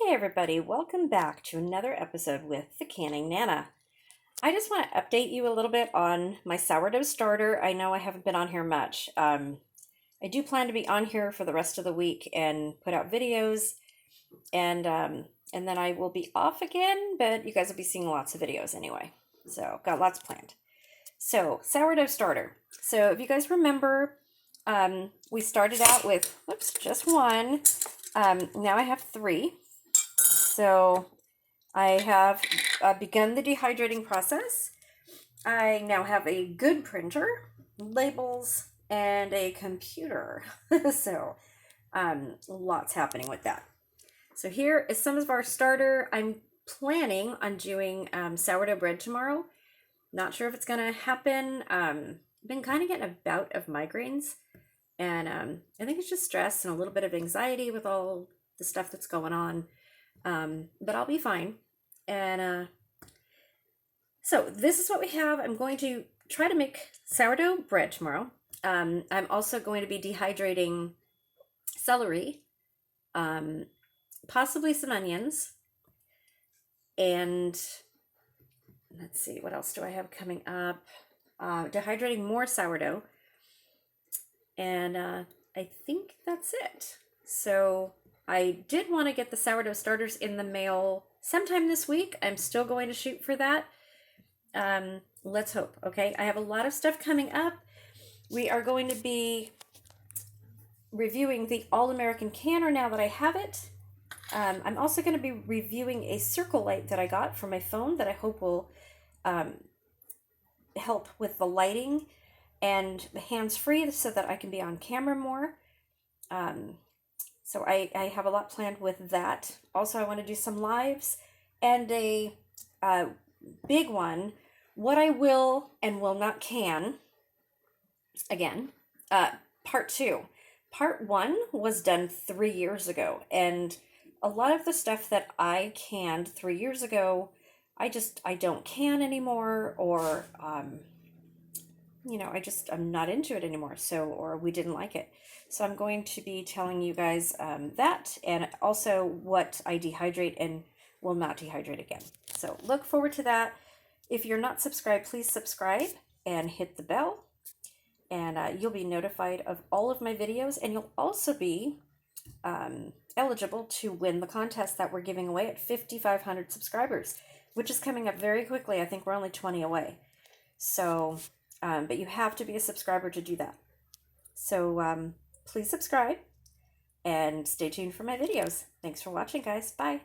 Hey everybody, welcome back to another episode with the Canning Nana. I just want to update you a little bit on my sourdough starter. I know I haven't been on here much. I do plan to be on here for the rest of the week and put out videos, and then I will be off again, but you guys will be seeing lots of videos anyway. So got lots planned. So sourdough starter. So if you guys remember, we started out with just one. Now I have three. So I have begun the dehydrating process. I now have a good printer, labels, and a computer. So lots happening with that. So here is some of our starter. I'm planning on doing sourdough bread tomorrow. Not sure if it's going to happen. Been kind of getting a bout of migraines. And I think it's just stress and a little bit of anxiety with all the stuff that's going on. But I'll be fine. And so this is what we have. I'm going to try to make sourdough bread tomorrow. I'm also going to be dehydrating celery, possibly some onions, and let's see, what else do I have coming up? Dehydrating more sourdough, and I think that's it. So I did want to get the sourdough starters in the mail sometime this week. I'm still going to shoot for that. Let's hope, okay? I have a lot of stuff coming up. We are going to be reviewing the All-American Canner now that I have it. I'm also going to be reviewing a circle light that I got for my phone that I hope will help with the lighting and the hands-free so that I can be on camera more. So I have a lot planned with that. Also, I want to do some lives and a big one, what I will and will not can, again, part 2. Part 1 was done 3 years ago, and a lot of the stuff that I canned 3 years ago, I don't can anymore, or, I'm not into it anymore, or we didn't like it. So I'm going to be telling you guys that, and also what I dehydrate and will not dehydrate again. So look forward to that. If you're not subscribed, please subscribe and hit the bell, and you'll be notified of all of my videos, and you'll also be eligible to win the contest that we're giving away at 5,500 subscribers, which is coming up very quickly. I think we're only 20 away. So, but you have to be a subscriber to do that. So please subscribe and stay tuned for my videos. Thanks for watching, guys. Bye.